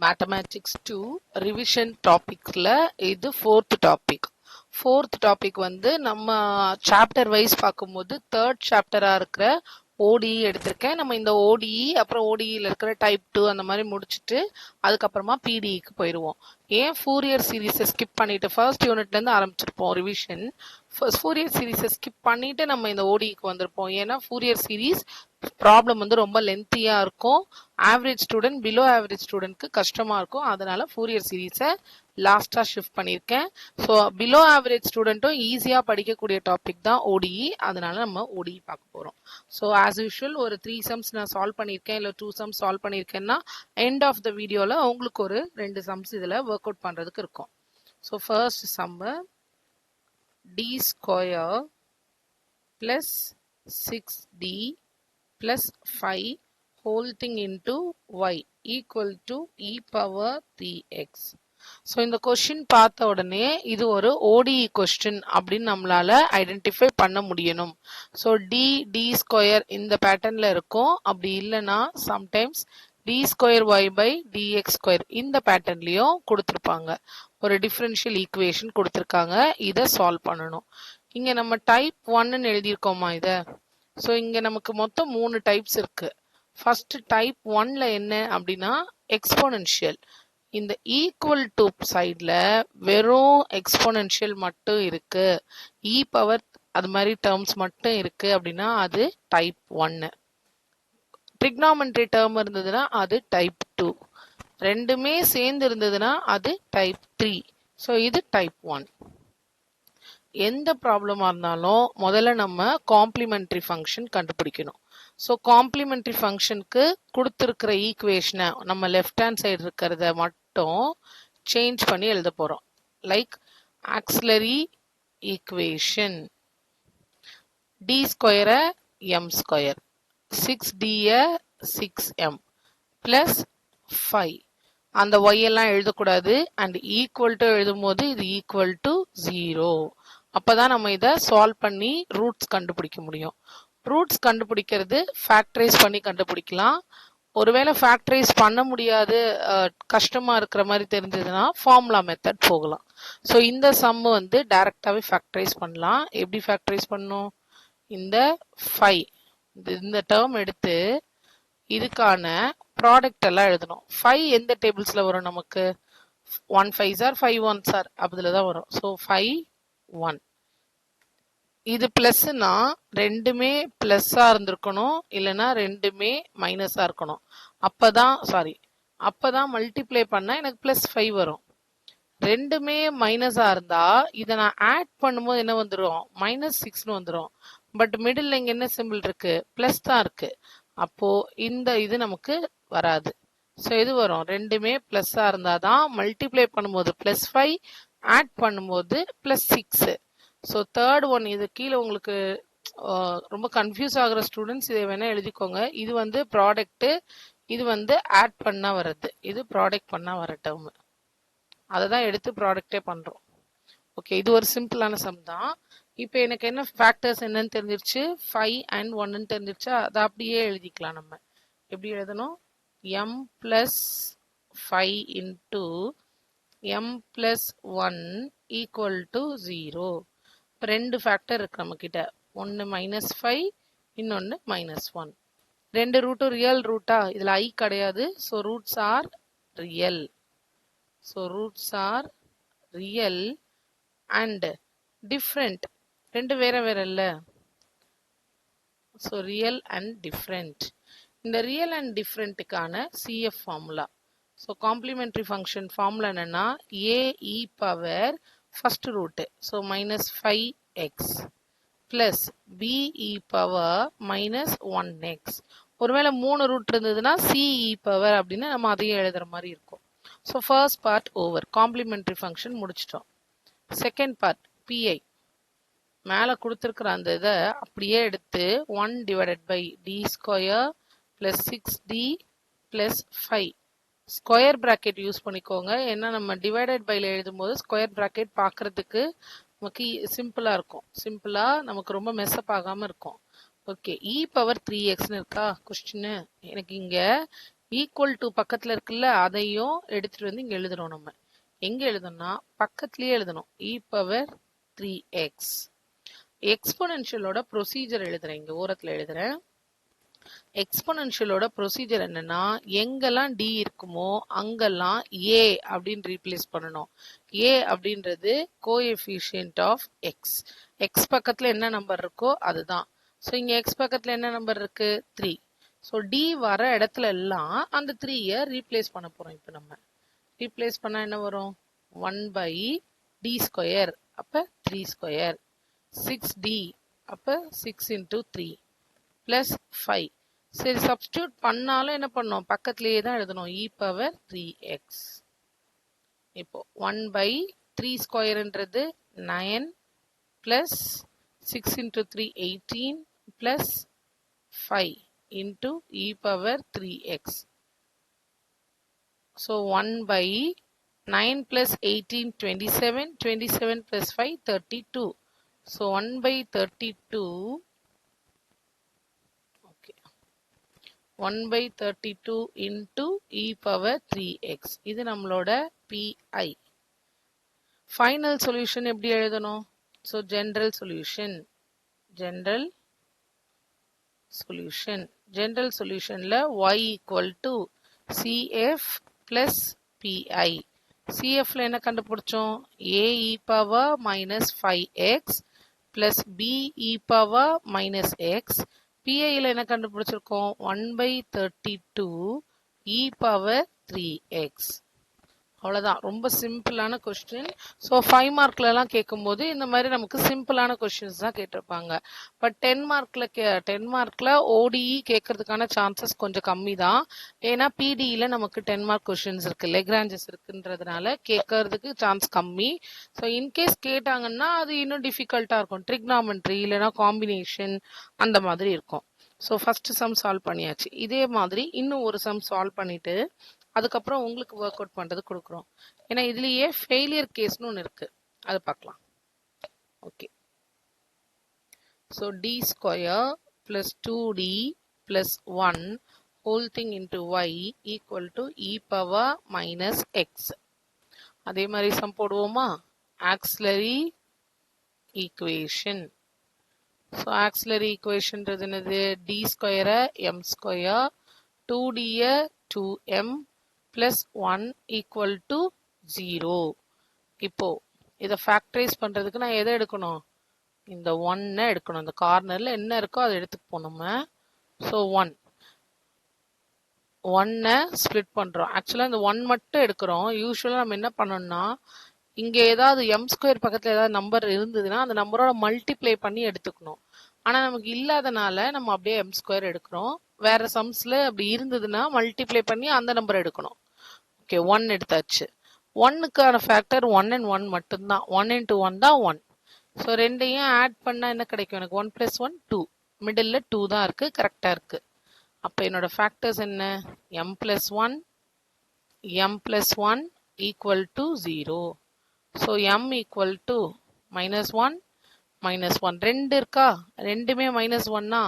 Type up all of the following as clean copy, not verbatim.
Mathematics 2 revision டாபிக்ல இது fourth topic வந்து நம்ம சாப்டர் வைஸ் பார்க்கும்போது தேர்ட் சாப்டரா இருக்கிற ஓடிஇ எடுத்திருக்கேன். நம்ம இந்த ஓடிஇ அப்புறம் ஓடிஇல இருக்கிற டைப் 2 அந்த மாதிரி முடிச்சுட்டு அதுக்கப்புறமா பிடிஇக்கு போயிடுவோம். ஏன் ஃபூரியர் சீரீஸை ஸ்கிப் பண்ணிட்டு ஃபர்ஸ்ட் யூனிட்ல இருந்து ஆரம்பிச்சிருப்போம் ரிவிஷன். ஃபூரியர் சீரீஸை ஸ்கிப் பண்ணிட்டு நம்ம இந்த ஓடிஇக்கு வந்திருப்போம். ஏன்னா ஃபூரியர் சீரீஸ் ப்ராப்ளம் வந்து ரொம்ப லென்த்தியா இருக்கும். ஆவரேஜ் ஸ்டூடெண்ட் பிலோ ஆவரேஜ் ஸ்டூடெண்ட்க்கு கஷ்டமா இருக்கும். அதனால ஃபூரியர் சீரீஸை லாஸ்டா ஷிஃப்ட் பண்ணியிருக்கேன். ஸோ பிலோ ஆவரேஜ் ஸ்டூடெண்ட்டும் ஈஸியா படிக்கக்கூடிய டாபிக் தான் ஓடிஇ. அதனால நம்ம ஓடிஇ பார்க்க போறோம். ஸோ ஆஸ் யூஷுவல் ஒரு 3 சம்ஸ் நான் சால்வ் பண்ணியிருக்கேன், இல்லை 2 சம்ஸ் சால்வ் பண்ணியிருக்கேன்னா எண்ட் ஆஃப் த வீடியோல உங்களுக்கு ஒரு 2 சம்ஸ் இதுல ஒர்க் அவுட் பண்றதுக்கு இருக்கும். So first Jammu d square plus 6d plus 5 whole thing into y equal to e power 3x. So இந்த கொஸ்டின் பார்த்த உடனே இது ஒரு ஓடிஇ கொஸ்டின் அப்படின்னு நம்மளால ஐடென்டிஃபை பண்ண முடியணும். ஸோ டி ஸ்கொயர் இந்த பேட்டர்ன்ல இருக்கும். அப்படி இல்லைன்னா sometimes d square y by dx square இந்த பேட்டர்ன்லயும் கொடுத்துருப்பாங்க. ஒரு டிஃபரன்ஷியல் ஈக்குவேஷன் கொடுத்துருக்காங்க. இதை சால்வ் பண்ணணும். இங்க நம்ம டைப் 1ன்னு எழுதியிருக்கோமா இதை. ஸோ இங்க நமக்கு மொத்தம் 3 டைப்ஸ் இருக்கு. ஃபர்ஸ்ட் டைப் 1ல என்ன அப்படின்னா எக்ஸ்போனென்ஷியல். இந்த ஈக்குவல் டு சைட்ல வெறும் எக்ஸ்போனென்ஷியல் மட்டும் இருக்கு, இ பவர் அது மாதிரி டேர்ம்ஸ் மட்டும் இருக்கு அப்படின்னா அது டைப் 1. ட்ரிக்னாமெட்ரி டேர்ம் இருந்ததுன்னா அது டைப் 2. ரெண்டுமே சேர்ந்து இருந்ததுன்னா அது டைப் 3. ஸோ இது டைப் 1. எந்த ப்ராப்ளமா இருந்தாலும் முதல்ல நம்ம காம்ப்ளிமெண்டரி ஃபங்க்ஷன் கண்டுபிடிக்கணும். ஸோ காம்ப்ளிமெண்டரி ஃபங்க்ஷனுக்கு கொடுத்துருக்கிற ஈக்குவேஷனை நம்ம லெஃப்ட் ஹேண்ட் சைடு இருக்கிறத மட்டும் சேஞ்ச் பண்ணி எழுத போறோம். லைக் ஆக்சிலரி ஈக்குவேஷன் டி ஸ்கொயரை m square, 6d 6m plus 5. அந்த ஒய் எல்லாம் எழுதக்கூடாது. அண்ட் ஈக்குவல் டு எழுதும் போது இது ஈக்குவல் டு 0. அப்பதான் நம்ம இதை சால்வ் பண்ணி ரூட்ஸ் கண்டுபிடிக்க முடியும். ரூட்ஸ் கண்டுபிடிக்கிறது ஃபேக்டரைஸ் பண்ணி கண்டுபிடிக்கலாம். ஒருவேளை ஃபேக்டரைஸ் பண்ண முடியாது, கஷ்டமா இருக்கிற மாதிரி தெரிஞ்சதுன்னா ஃபார்முலா மெத்தட் போகலாம். ஸோ இந்த சம் வந்து டைரக்டாவே ஃபேக்டரைஸ் பண்ணலாம். எப்படி ஃபேக்டரைஸ் பண்ணணும்? இந்த 5 இந்த டேர்ம் எடுத்து இதுக்கான ப்ராடக்ட் எல்லாம் எழுதணும். 5 எந்த டேபிள்ஸ்ல வரும் நமக்கு? 1 5s are 5 1s are அதுல தான் வரும். ஸோ 5 1. இது பிளஸ்னா ரெண்டுமே பிளஸ்ஸா இருந்திருக்கணும், இல்லைன்னா ரெண்டுமே மைனஸா இருக்கணும். அப்பதான் மல்டிப்ளை பண்ணா எனக்கு பிளஸ் 5 வரும். ரெண்டுமே மைனஸா இருந்தா இதை நான் ஆட் பண்ணும்போது என்ன வந்துடும்? -6ன்னு வந்துடும். பட் மிடில் இங்க என்ன சிம்பிள் இருக்கு? பிளஸ் தான் இருக்கு. அப்போ இந்த இது நமக்கு வராது. ஸோ இது வரும், ரெண்டுமே பிளஸ்ஸா இருந்தாதான் மல்டிப்ளை பண்ணும்போது +5, ஆட் பண்ணும்போது +6. ஸோ தேர்ட் ஒன் இது கீழே உங்களுக்கு ரொம்ப கன்ஃபியூஸ் ஆகுற ஸ்டூடெண்ட்ஸ் இதை வேணா எழுதிக்கோங்க. இது வந்து ப்ராடக்ட், இது வந்து ஆட் பண்ணா வர்றது, இது ப்ராடக்ட் பண்ணா வர டேர்ம். அதை தான் எடுத்து ப்ராடக்டே பண்றோம். ஓகே, இது ஒரு சிம்பிளான சம் தான். இப்போ எனக்கு என்ன ஃபேக்டர்ஸ் என்னன்னு தெரிஞ்சிருச்சு, 5 and 1ன்னு தெரிஞ்சிருச்சா? அதை அப்படியே எழுதிக்கலாம். நம்ம எப்படி எழுதணும்? m plus 5 into m plus 1 equal to 0. இப்போ 2 ஃபேக்டர் இருக்கு நம்ம கிட்ட. ஒன்னு -5, இன்னொன்னு -1. 2 ரூட்டும் ரியல் ரூட்டா? இதுல I கிடையாது. So roots are real. So roots are real and different. ரெண்டு வேற வேற இல்ல. So real and different. இந்த ரியல் அண்ட் டிஃப்ரெண்ட்டுக்கான CF formula. So complementary function formula என்னன்னா AE power first root, so -5x plus BE power -1x. ஒருவேளை 3 root இருந்ததுன்னா CE power அப்படின்னு நம்ம அதையும் எழுதுற மாதிரி இருக்கும். So first part over, complementary function முடிச்சிட்டோம். Second part PI. மேலே கொடுத்துருக்குற அந்த இதை அப்படியே எடுத்து 1 divided by d square plus 6d plus 5 square bracket use பண்ணிக்கோங்க. ஏன்னா நம்ம டிவைடட் பைல எழுதும் போது ஸ்கொயர் பிராக்கெட் பார்க்கறதுக்கு நமக்கு சிம்பிளா இருக்கும். சிம்பிளா நமக்கு ரொம்ப மெஸ்அப் ஆகாம இருக்கும். ஓகே, e பவர் 3xன்னு இருக்கா கொஸ்டின். எனக்கு இங்க ஈக்குவல் டு பக்கத்துல இருக்குல்ல அதையும் எடுத்துட்டு வந்து இங்க எழுதுறோம். நம்ம எங்க எழுதணும்னா பக்கத்துலயே எழுதணும். e power 3x. எக்ஸ்பொனென்ஷியலோட ப்ரொசீஜர் எழுதுறேன், இங்க ஓரத்துல எழுதுறேன். எக்ஸ்பொனென்ஷியலோட ப்ரொசீஜர் என்னன்னா, எங்கெல்லாம் d இருக்குமோ அங்கெல்லாம் a அப்படின்னு ரீப்ளேஸ் பண்ணணும். a அப்படின்றது கோஎஃபிஷியன்ட் ஆஃப் x. x பக்கத்துல என்ன நம்பர் இருக்கோ அதுதான். ஸோ இங்க x பக்கத்துல என்ன நம்பர் இருக்கு? 3. ஸோ d வர இடத்துல எல்லாம் அந்த 3ய ரீப்ளேஸ் பண்ண போறோம். இப்போ நம்ம ரீப்ளேஸ் பண்ணா என்ன வரும்? 1/d ஸ்கொயர், அப்ப 3 ஸ்கொயர். 6d, அப்ப 6 into 3 பிளஸ் 5. சரி, சப்ஸ்டியூட் பண்ணாலும் என்ன பண்ணோம்? பக்கத்திலேயே தான் எழுதணும். e power 3x. இப்போ 1/3 ஸ்கொயர்ன்றது 9 plus 6 into 3 18 plus 5 into e power 3x. So 1/9 plus 18 27, 27 plus 5 32. So 1/32. Okay. 1/32 into e power 3x. இது நம்மளோட pi. Final solution எப்படி எழுதணும்? So general solution. General solutionல y equal to CF plus PI. CFல என்ன கண்டுபிடிச்சோம்? A e power minus 5x plus B e power minus x. PIல என்ன கண்டுபிடிச்சிருக்கோம்? 1/32 e power 3x. அவ்வளவுதான். ரொம்ப சிம்பிளான கொஸ்டின். ஸோ 5 மார்க்ல எல்லாம் கேட்கும்போது இந்த மாதிரி நமக்கு சிம்பிளான கொஸ்டின்ஸ் தான் கேட்டிருப்பாங்க. பட் 10 மார்க்ல ஓடிஇ கேட்கறதுக்கான சான்சஸ் கொஞ்சம் கம்மி தான். ஏன்னா பிடிஇல நமக்கு 10 மார்க் கொஸ்டின்ஸ் இருக்கு, லெக்ராஞ்சஸ் இருக்குன்றதுனால கேட்கறதுக்கு சான்ஸ் கம்மி. ஸோ இன்கேஸ் கேட்டாங்கன்னா அது இன்னும் டிஃபிகல்ட்டா இருக்கும். ட்ரிக்னாமெட்ரி இல்லைன்னா காம்பினேஷன் அந்த மாதிரி இருக்கும். ஸோ ஃபர்ஸ்ட் சம் சால்வ் பண்ணியாச்சு. இதே மாதிரி இன்னும் ஒரு சம் சால்வ் பண்ணிட்டு அதுக்கப்புறம் உங்களுக்கு ஒர்க் அவுட் பண்றது கொடுக்குறோம். ஏன்னா இதுலயே ஃபெயிலியர் கேஸ்னு ஒன்று இருக்கு, அது பார்க்கலாம். Okay. So d square plus 2d plus 1 whole thing into y equal to e power minus x. அதே மாதிரி சம் போடுவோமா? Auxiliary equation. ஸோ ஆக்சிலரி ஈக்குவேஷன்றது என்னது? டி ஸ்கொயரை m square, 2d 2m plus 1 equal to 0. இப்போ இதை ஃபேக்டரைஸ் பண்றதுக்கு நான் எதை எடுக்கணும்? இந்த 1 எடுக்கணும். இந்த கார்னர்ல என்ன இருக்கோ அதை எடுத்துப்போம் நம்ம. ஸோ 1 ஸ்பிளிட் பண்றோம். ஆக்சுவலா இந்த 1 மட்டும் எடுக்கிறோம். யூஸ்வலா நம்ம என்ன பண்ணோம்னா, இங்க ஏதாவது m ஸ்கொயர் பக்கத்துல ஏதாவது நம்பர் இருந்ததுன்னா அந்த நம்பரோட மல்டிப்ளை பண்ணி எடுத்துக்கணும். ஆனா நமக்கு இல்லாதனால நம்ம அப்படியே m ஸ்கொயர் எடுக்கிறோம். வேற சம்ஸ்ல அப்படி இருந்ததுன்னா மல்டிப்ளை பண்ணி அந்த நம்பர் எடுக்கணும். ஓகே, 1 எடுத்தாச்சு. 1க்கான ஃபேக்டர் 1 and 1 மட்டும்தான். 1 into 1 தான் 1. ஸோ ரெண்டையும் ஆட் பண்ணா என்ன கிடைக்கும் எனக்கு? 1 plus 1 2. மிடில் 2 தான் இருக்கு, கரெக்டா இருக்கு. அப்ப என்னோட ஃபேக்டர்ஸ் என்ன? m plus 1 m plus 1 equal to 0. So m equal to minus 1 minus 1. ரெண்டு இருக்கா? ரெண்டுமே minus 1னா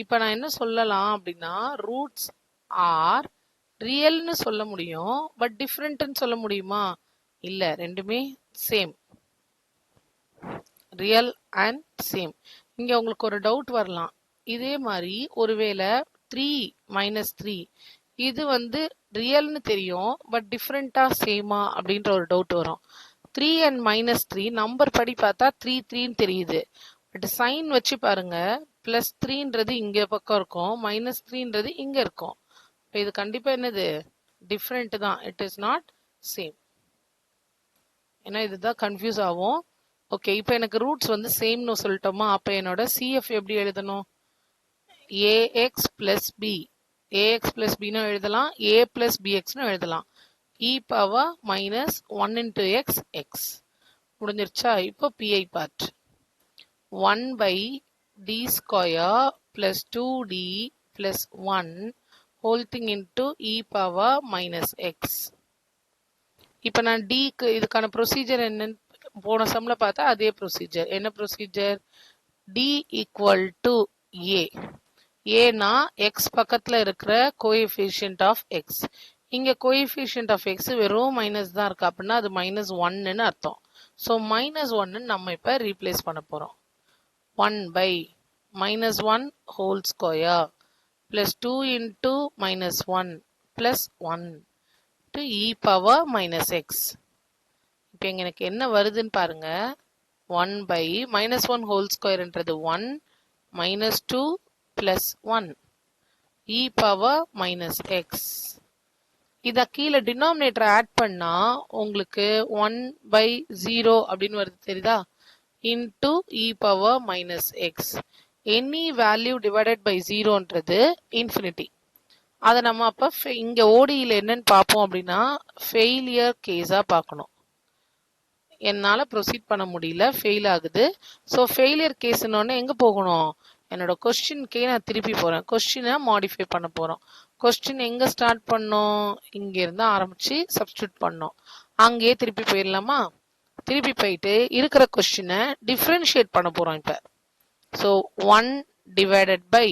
இப்ப நான் என்ன சொல்லலாம் அப்படின்னா, ரூட்ஸ் ஆர் ரியல்னு சொல்ல முடியும், பட் டிஃப்ரெண்ட்னு சொல்ல முடியுமா? இல்ல, ரெண்டுமே சேம், ரியல் அண்ட் சேம். இங்க உங்களுக்கு ஒரு டவுட் வரலாம். இதே மாதிரி ஒருவேளை 3 minus 3 இது வந்து ரியல்னு தெரியும், பட் டிஃப்ரெண்டா சேமா அப்படின்ற ஒரு டவுட் வரும். 3 and minus 3 நம்பர் படி பார்த்தா 3 3ன்னு தெரியுது, பட் சைன் வச்சு பாருங்க. பிளஸ் 3ன்றது இங்க பக்கம் இருக்கும், மைனஸ் 3ன்றது இங்க இருக்கும். இது கண்டிப்பா என்னது? டிஃப்ரெண்ட் தான். It is not same. ஏன்னா இதுதான் கன்ஃபியூஸ் ஆகும். ஓகே, இப்போ எனக்கு ரூட்ஸ் வந்து சேம்னு சொல்லிட்டோமா? அப்ப என்னோட சிஎஃப் எப்படி எழுதணும்? A x plus B. A x plus பின்னு எழுதலாம், ஏ பிளஸ் பிஎக்ஸ்னு எழுதலாம். E power minus 1 into x x. முடிஞ்சிருச்சா? இப்போ PI part. 1/d square plus 2d plus 1 whole thing into e power minus x. இப்போ நான் dக்கு இதுக்கான ப்ரொசீஜர் என்னன்னு போன சம்ல பார்த்தா அதே ப்ரொசீஜர். என்ன procedure? d equal to a. ஏன்னா எக்ஸ் பக்கத்துல இருக்கிற கோஎஃபிஷியன்ட் ஆஃப் எக்ஸ். இங்க கோஎஃபிஷியன்ட் ஆஃப் எக்ஸ் வெறும் மைனஸ் தான் இருக்கு அப்படின்னா அது -1ன்னு அர்த்தம். ஸோ -1 நம்ம இப்ப ரீப்ளேஸ் பண்ண போறோம். 1/-1 whole square plus 2 into -1 plus 1 to e power -x. இப்போ இங்க எனக்கு என்ன வருதுன்னு பாருங்க. 1/-1 whole squareன்றது 1 -2 plus 1 e power -x. இத கீழே டினாமினேட்டர் ஆட் பண்ணா உங்களுக்கு 1/0 அப்படின்னு வருது தெரியுதா? into e power -x. any value divided by 0ன்றது infinity. அதை நம்ம அப்ப இங்க ஓடியில் என்னன்னு பார்ப்போம் அப்படின்னா ஃபெயிலியர் கேஸா பார்க்கணும். என்னால ப்ரொசீட் பண்ண முடியல, ஃபெயில் ஆகுது. ஸோ ஃபெயிலியர் கேஸ்னோடனே எங்க போகணும்? என்னோட கொஸ்டின்கே நான் திருப்பி போறேன். கொஸ்டினை மாடிஃபை பண்ண போறோம். கொஸ்டின் எங்க ஸ்டார்ட் பண்ணோம்? இங்க இருந்து ஆரம்பிச்சு சப்ஸ்டியூட் பண்ணோம். அங்கேயே திருப்பி போயிடலாமா? திருப்பி போயிட்டு இருக்கிற கொஸ்டினை டிஃபரன்ஷியேட் பண்ண போறோம் இப்ப. ஸோ 1 டிவைடட் பை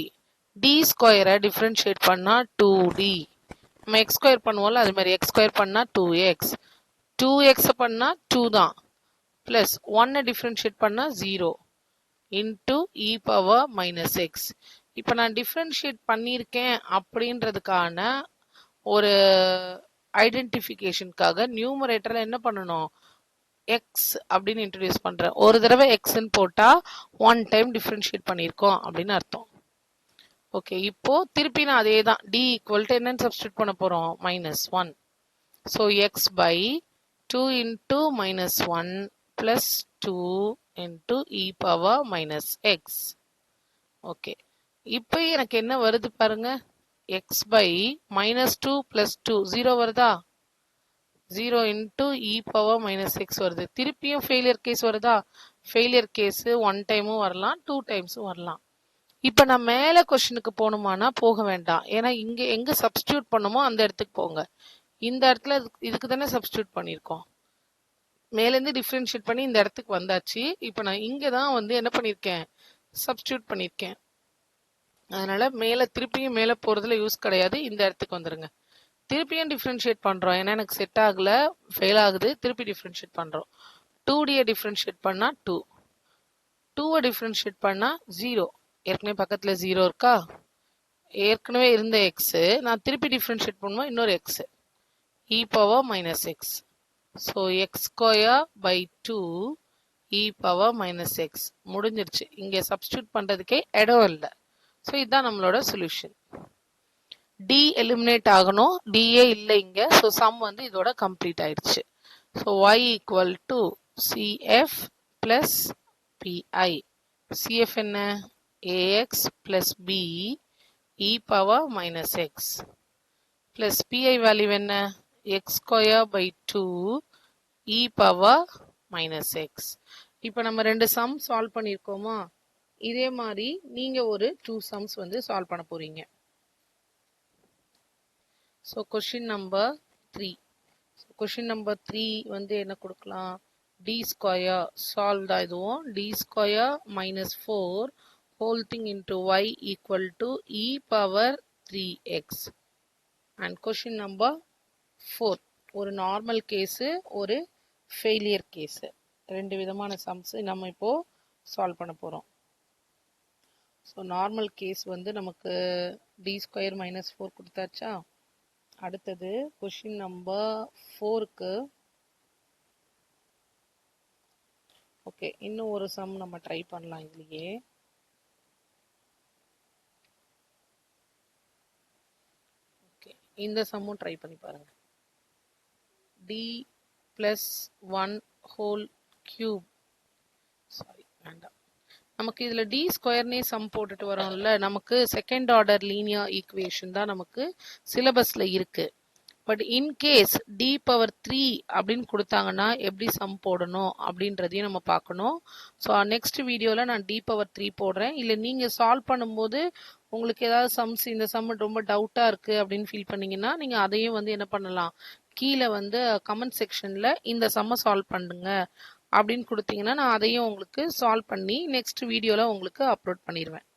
டி ஸ்கொயரை டிஃபரன்ஷியேட் பண்ணா 2d. நம்ம எக்ஸ் ஸ்கொயர் பண்ணுவோம்ல, அது மாதிரி எக்ஸ் ஸ்கொயர் பண்ணா 2x, 2x பண்ணா 2 தான், பிளஸ் 1 டிஃபரன்ஷியேட் பண்ணா 0 இன்டு e பவர் -x. இப்போ நான் டிஃபரன்ஷியேட் பண்ணியிருக்கேன் அப்படின்றதுக்கான ஒரு ஐடென்டிஃபிகேஷனுக்காக நியூமரேட்டர்ல என்ன பண்ணணும்? எக்ஸ் அப்படின்னு இன்ட்ரடியூஸ் பண்றேன். ஒரு தடவை எக்ஸ்ன்னு போட்டா 1 டைம் டிஃபரன்ஷியேட் பண்ணியிருக்கோம் அப்படின்னு அர்த்தம். ஓகே, இப்போ திருப்பி நான் அதே தான் d ஈக்குவல் டு என்னன்னு சப்ஸ்டியூட் பண்ண போறோம்? -1. So x by 2 into -1 plus 2 into e power -x. Okay, இப்போ எனக்கு என்ன வருது பாருங்க. x பை -2 பிளஸ் 2 0 வருதா? 0 இன்டூ e பவர் -x வருது. திருப்பியும் ஃபெயிலியர் கேஸ் வருதா? ஃபெயிலியர் கேஸ் 1 டைமும் வரலாம், 2 டைம்ஸும் வரலாம். இப்போ நான் மேலே கொஸ்டினுக்கு போகணுமானா போக வேண்டாம். ஏன்னா இங்க எங்க சப்ஸ்டியூட் பண்ணுமோ அந்த இடத்துக்கு போங்க. இந்த இடத்துல இதுக்கு தானே சப்ஸ்டியூட் பண்ணியிருக்கோம். மேலேருந்து டிஃபரன்ஷியேட் பண்ணி இந்த இடத்துக்கு வந்தாச்சு. இப்போ நான் இங்கே தான் வந்து என்ன பண்ணியிருக்கேன்? சப்ஸ்டியூட் பண்ணியிருக்கேன். அதனால மேலே திருப்பியும் மேலே போகிறதுல யூஸ் கிடையாது. இந்த இடத்துக்கு வந்துருங்க. திருப்பியும் டிஃபரன்ஷியேட் பண்ணுறோம். ஏன்னா எனக்கு செட் ஆகலை, ஃபெயில் ஆகுது. திருப்பி டிஃபரன்ஷியேட் பண்ணுறோம். 2d டிஃபரன்ஷியேட் பண்ணால் 2, 2 டிஃபரன்ஷியேட் பண்ணால் 0. ஏற்கனவே பக்கத்தில் 0 இருக்கா? ஏற்கனவே இருந்த எக்ஸ் நான் திருப்பி டிஃபரன்ஷியேட் பண்ணுவோம், இன்னொரு x e power -x. So x square by 2 e power -x முடிஞ்சிருச்சு. இங்கே சப்ஸ்டியூட் பண்ணுறதுக்கே இடம் இல்லை. ஸோ இதுதான் நம்மளோட சொல்யூஷன். டி எலிமினேட் ஆகணும், டிஏ இல்லை இங்கே. ஸோ சம் வந்து இதோட கம்ப்ளீட் ஆயிடுச்சு. So y equal to cf plus pi. cf என்ன? ax plus b e power -x plus pi value என்ன? x square by 2 e power -x. இப்போ நம்ம ரெண்டு சம் சால்வ் பண்ணியிருக்கோமா? இதே மாதிரி நீங்க ஒரு 2 சம்ஸ் வந்து சால்வ் பண்ண போறீங்க. So question number 3. Question number 3 வந்து என்ன கொடுக்கலாம்? d ஸ்கொயர் சால்வ் தான் இதுவும். d square -4 whole thing into y equal to e power 3x. and question number 4 ஒரு நார்மல் கேஸ், ஒரு ஃபெயிலியர் கேஸ், ரெண்டு விதமான சம்ஸ் நம்ம இப்போ சால்வ் பண்ண போறோம். ஸோ நார்மல் கேஸ் வந்து நமக்கு d ஸ்கொயர் -4 கொடுத்தாச்சா? அடுத்தது கொஸ்டின் நம்பர் 4க்கு ஓகே, இன்னும் ஒரு சம் நம்ம ட்ரை பண்ணலாம் இதுலயே. இந்த சம்மும் ட்ரை பண்ணி பாருங்க. d plus 1 whole cube, sorry வேண்டாம், நமக்கு இதுல d ஸ்கொயர்னே சம் போட்டுட்டு வரோம்ல, நமக்கு செகண்ட் ஆர்டர் லீனியர் ஈக்குவேஷன் தான் நமக்கு சிலபஸ்ல இருக்கு. பட் இன்கேஸ் d பவர் 3 அப்படின்னு கொடுத்தாங்கன்னா எப்படி சம் போடணும் அப்படின்றதையும் நம்ம பார்க்கணும். ஸோ நெக்ஸ்ட் வீடியோவில் நான் d பவர் 3 போடுறேன். இல்லை நீங்கள் சால்வ் பண்ணும்போது உங்களுக்கு ஏதாவது சம்ஸ் இந்த சம் ரொம்ப டவுட்டாக இருக்குது அப்படின்னு ஃபீல் பண்ணீங்கன்னா நீங்கள் அதையும் வந்து என்ன பண்ணலாம், கீழே வந்து கமெண்ட் செக்ஷனில் இந்த சம்மை சால்வ் பண்ணுங்க அப்படின்னு கொடுத்தீங்கன்னா நான் அதையும் உங்களுக்கு சால்வ் பண்ணி நெக்ஸ்ட் வீடியோவில் உங்களுக்கு அப்லோட் பண்ணிடுவேன்.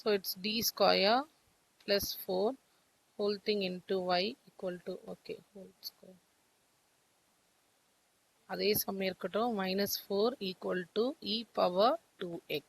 So it's d square plus 4 whole thing into y equal to okay whole square. அதே சம் இருக்கட்டும் minus 4 equal to e power 2x.